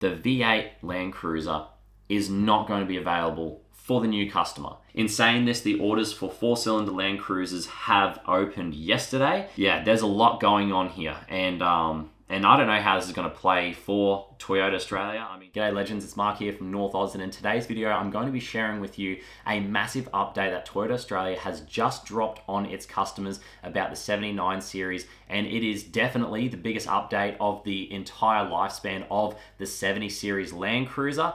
the V8 Land Cruiser is not going to be available for the new customer. In saying this, the orders for 4-cylinder Land Cruisers have opened yesterday. Yeah, there's a lot going on here, and I don't know how this is going to play for Toyota Australia. G'day legends, it's Mark here from North Oz, and in today's video, I'm going to be sharing with you a massive update that Toyota Australia has just dropped on its customers about the 79 series, and it is definitely the biggest update of the entire lifespan of the 70 series Land Cruiser.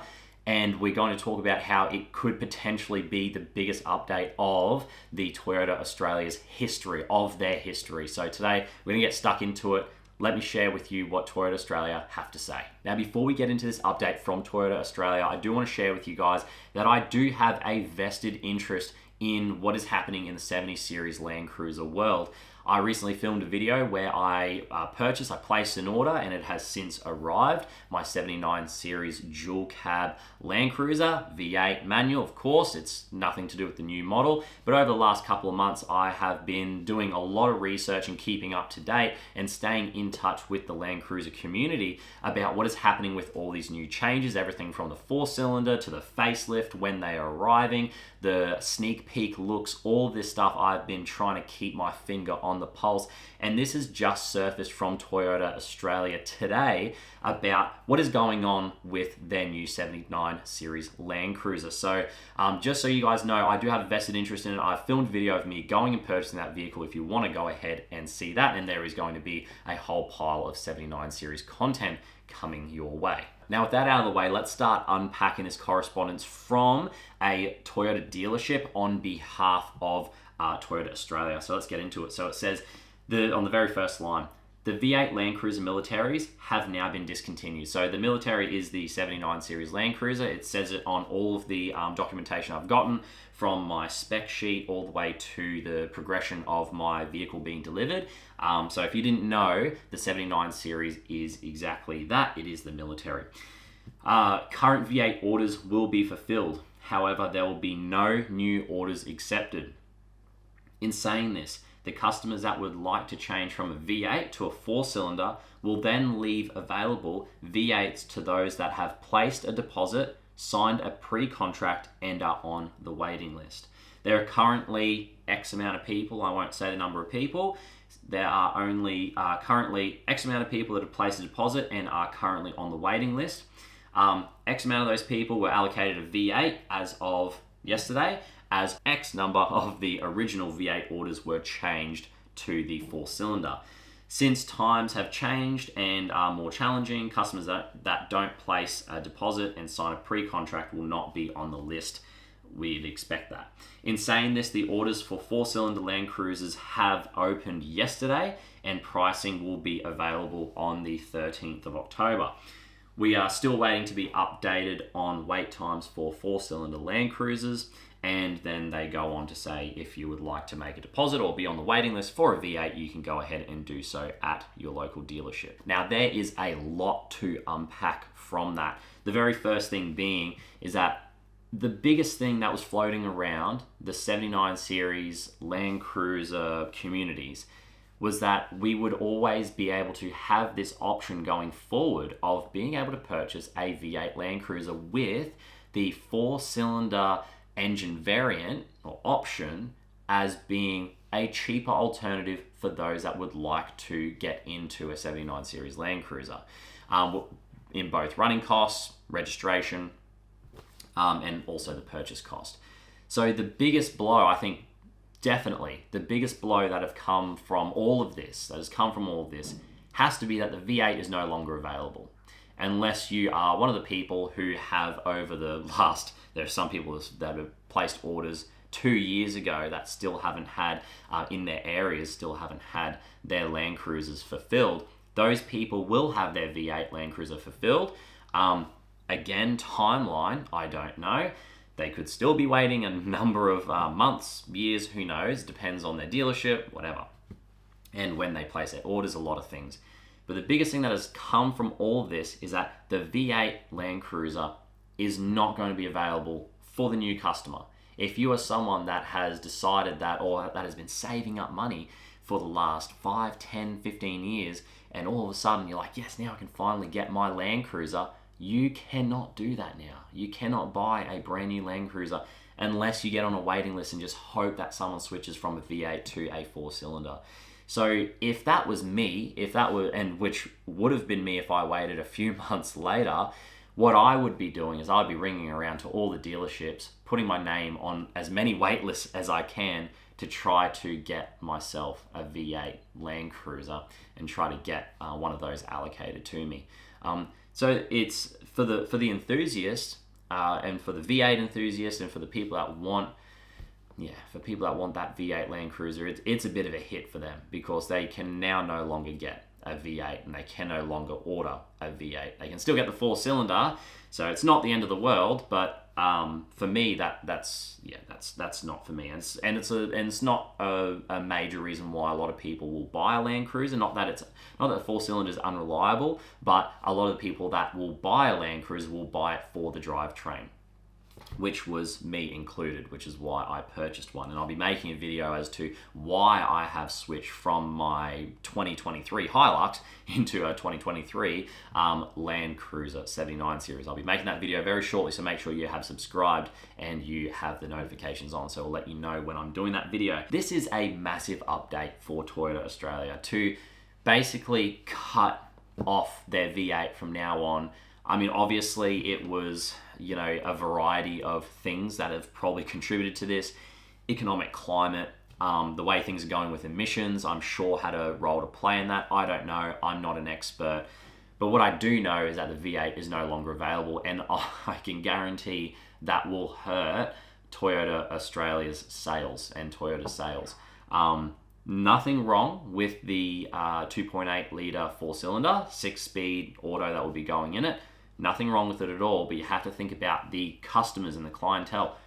And we're going to talk about how it could potentially be the biggest update of the Toyota Australia's history, of their history. So today, we're going to get stuck into it. Let me share with you what Toyota Australia have to say. Now, before we get into this update from Toyota Australia, I do want to share with you guys that I do have a vested interest in what is happening in the 70 series Land Cruiser world. I recently filmed a video where I placed an order, and it has since arrived. My 79 series dual cab Land Cruiser, V8 manual, of course. It's nothing to do with the new model, but over the last couple of months, I have been doing a lot of research and keeping up to date and staying in touch with the Land Cruiser community about what is happening with all these new changes, everything from the 4-cylinder to the facelift, when they are arriving, the sneak peek looks, all of this stuff. I've been trying to keep my finger on the pulse, and this has just surfaced from Toyota Australia today about what is going on with their new 79 series Land Cruiser. So just so you guys know, I do have a vested interest in it. I've filmed a video of me going and purchasing that vehicle if you want to go ahead and see that, and there is going to be a whole pile of 79 series content coming your way. Now, with that out of the way, let's start unpacking this correspondence from a Toyota dealership on behalf of Toyota Australia. So let's get into it. So it says, on the very first line, the V8 Land Cruiser militaries have now been discontinued. So the military is the 79 series Land Cruiser. It says it on all of the documentation I've gotten, from my spec sheet all the way to the progression of my vehicle being delivered. So if you didn't know, the 79 series is exactly that. It is the military. Current V8 orders will be fulfilled. However, there will be no new orders accepted. In saying this, the customers that would like to change from a V8 to a 4-cylinder will then leave available V8s to those that have placed a deposit, signed a pre-contract, and are on the waiting list. There are currently X amount of people, I won't say the number of people, there are only currently X amount of people that have placed a deposit and are currently on the waiting list. X amount of those people were allocated a V8 as of yesterday, as X number of the original V8 orders were changed to the 4-cylinder. Since times have changed and are more challenging, customers that don't place a deposit and sign a pre-contract will not be on the list. We'd expect that. In saying this, the orders for 4-cylinder Land Cruisers have opened yesterday, and pricing will be available on the 13th of October. We are still waiting to be updated on wait times for 4-cylinder Land Cruisers, and then they go on to say if you would like to make a deposit or be on the waiting list for a V8, you can go ahead and do so at your local dealership. Now, there is a lot to unpack from that. The very first thing being is that the biggest thing that was floating around the 79 series Land Cruiser communities was that we would always be able to have this option going forward of being able to purchase a V8 Land Cruiser with the 4-cylinder engine variant or option as being a cheaper alternative for those that would like to get into a 79 series Land Cruiser, in both running costs, registration, and also the purchase cost. So the biggest blow, I think, definitely the biggest blow that has come from all of this, has to be that the V8 is no longer available. Unless you are one of the people who have over the last, there are some people that have placed orders 2 years ago that still haven't had, in their areas, still haven't had their Land Cruisers fulfilled. Those people will have their V8 Land Cruiser fulfilled. Again, timeline, I don't know. They could still be waiting a number of months, years, who knows, depends on their dealership, whatever. And when they place their orders, a lot of things. But the biggest thing that has come from all of this is that the V8 Land Cruiser is not going to be available for the new customer. If you are someone that has decided that, or that has been saving up money for the last 5, 10, 15 years, and all of a sudden you're like, yes, now I can finally get my Land Cruiser, You cannot do that now. You cannot buy a brand new Land Cruiser unless you get on a waiting list and just hope that someone switches from a V8 to a 4-cylinder. So if that was me, and which would have been me if I waited a few months later, what I would be doing is I'd be ringing around to all the dealerships, putting my name on as many wait lists as I can to try to get myself a V8 Land Cruiser and try to get one of those allocated to me. So it's for the enthusiast and for the V8 enthusiast and for the people that want that V8 Land Cruiser, it's a bit of a hit for them because they can now no longer get a V8 and they can no longer order a V8. They can still get the 4-cylinder, so it's not the end of the world. But for me, that's not for me, and it's not a major reason why a lot of people will buy a Land Cruiser. Not that 4-cylinder is unreliable, but a lot of the people that will buy a Land Cruiser will buy it for the drivetrain, which was me included, which is why I purchased one. And I'll be making a video as to why I have switched from my 2023 Hilux into a 2023 Land Cruiser 79 series. I'll be making that video very shortly, so make sure you have subscribed and you have the notifications on, so I'll let you know when I'm doing that video. This is a massive update for Toyota Australia to basically cut off their V8 from now on. I mean, obviously it was, a variety of things that have probably contributed to this. Economic climate, the way things are going with emissions, I'm sure had a role to play in that. I don't know, I'm not an expert. But what I do know is that the V8 is no longer available, and I can guarantee that will hurt Toyota Australia's sales and Toyota sales. Nothing wrong with the 2.8 litre 4-cylinder, 6-speed auto that will be going in it. Nothing wrong with it at all, but you have to think about the customers and the clientele.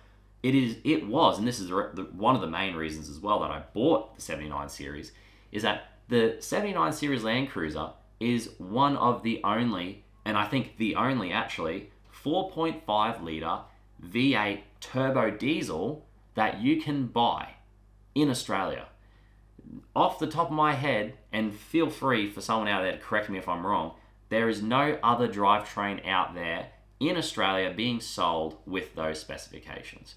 It was, and this is one of the main reasons as well that I bought the 79 series, is that the 79 series Land Cruiser is one of the only, and I think the only actually, 4.5 litre V8 turbo diesel that you can buy in Australia. Off the top of my head, and feel free for someone out there to correct me if I'm wrong, there is no other drivetrain out there in Australia being sold with those specifications.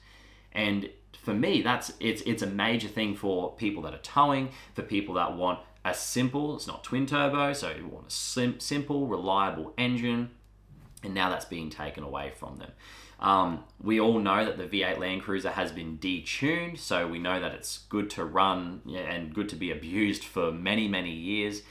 And for me, it's a major thing for people that are towing, for people that want a simple, it's not twin turbo, so you want a simple, reliable engine, and now that's being taken away from them. We all know that the V8 Land Cruiser has been detuned, so we know that it's good to run and good to be abused for many, many years.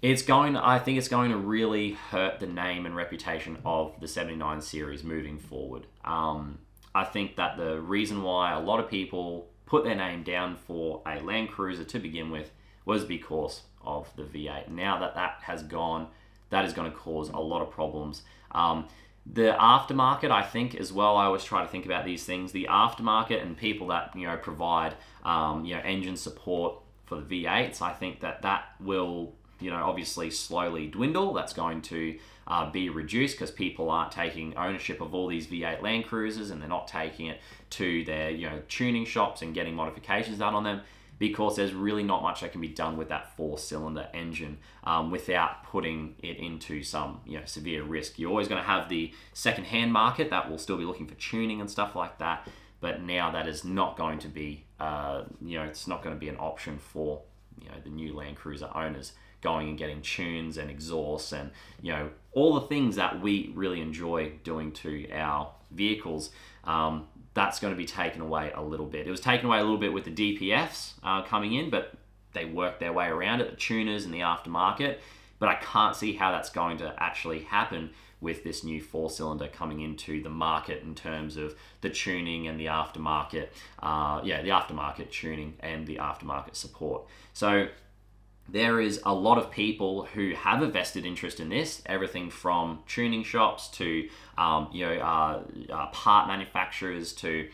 I think it's going to really hurt the name and reputation of the 79 series moving forward. I think that the reason why a lot of people put their name down for a Land Cruiser to begin with was because of the V8. Now that has gone, that is going to cause a lot of problems. The aftermarket, I think, as well, I always try to think about these things. The aftermarket and people that provide engine support for the V8s, I think that will obviously slowly dwindle. That's going to be reduced because people aren't taking ownership of all these V8 Land Cruisers, and they're not taking it to their tuning shops and getting modifications done on them, because there's really not much that can be done with that 4-cylinder engine without putting it into some severe risk. You're always going to have the second-hand market that will still be looking for tuning and stuff like that, but now that is not going to be it's not going to be an option for the new Land Cruiser owners, going and getting tunes and exhausts and all the things that we really enjoy doing to our vehicles. That's going to be taken away a little bit. It was taken away a little bit with the DPFs coming in, but they worked their way around it, the tuners and the aftermarket. But I can't see how that's going to actually happen with this new 4-cylinder coming into the market in terms of the tuning and the aftermarket, the aftermarket tuning and the aftermarket support. So there is a lot of people who have a vested interest in this, everything from tuning shops to part manufacturers to,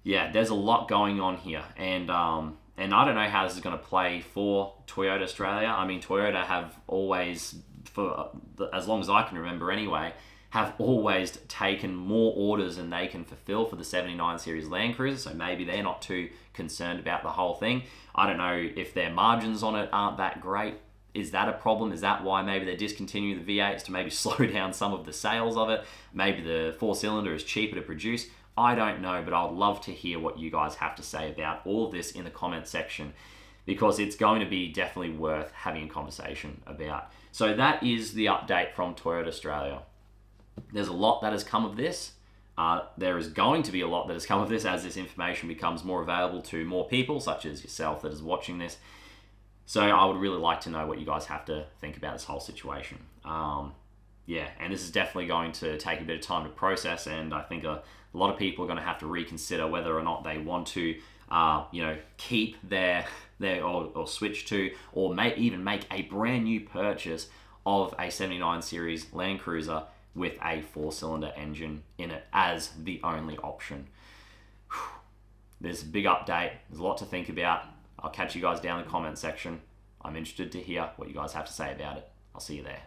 there's a lot going on here. And I don't know how this is going to play for Toyota Australia. I mean, Toyota have always, for as long as I can remember anyway, have always taken more orders than they can fulfill for the 79 series Land Cruiser, so maybe they're not too concerned about the whole thing. I don't know if their margins on it aren't that great. Is that a problem? Is that why maybe they're discontinuing the V8s to maybe slow down some of the sales of it? Maybe the 4-cylinder is cheaper to produce. I don't know, but I'd love to hear what you guys have to say about all of this in the comment section, because it's going to be definitely worth having a conversation about. So that is the update from Toyota Australia. There's a lot that has come of this. There is going to be a lot that has come of this as this information becomes more available to more people, such as yourself that is watching this. So I would really like to know what you guys have to think about this whole situation. Yeah, and this is definitely going to take a bit of time to process, and I think a lot of people are going to have to reconsider whether or not they want to, keep their or switch to, or even make a brand new purchase of a 79 series LANDCRUISER with a 4-cylinder engine in it as the only option. There's a big update. There's a lot to think about. I'll catch you guys down in the comment section. I'm interested to hear what you guys have to say about it. I'll see you there.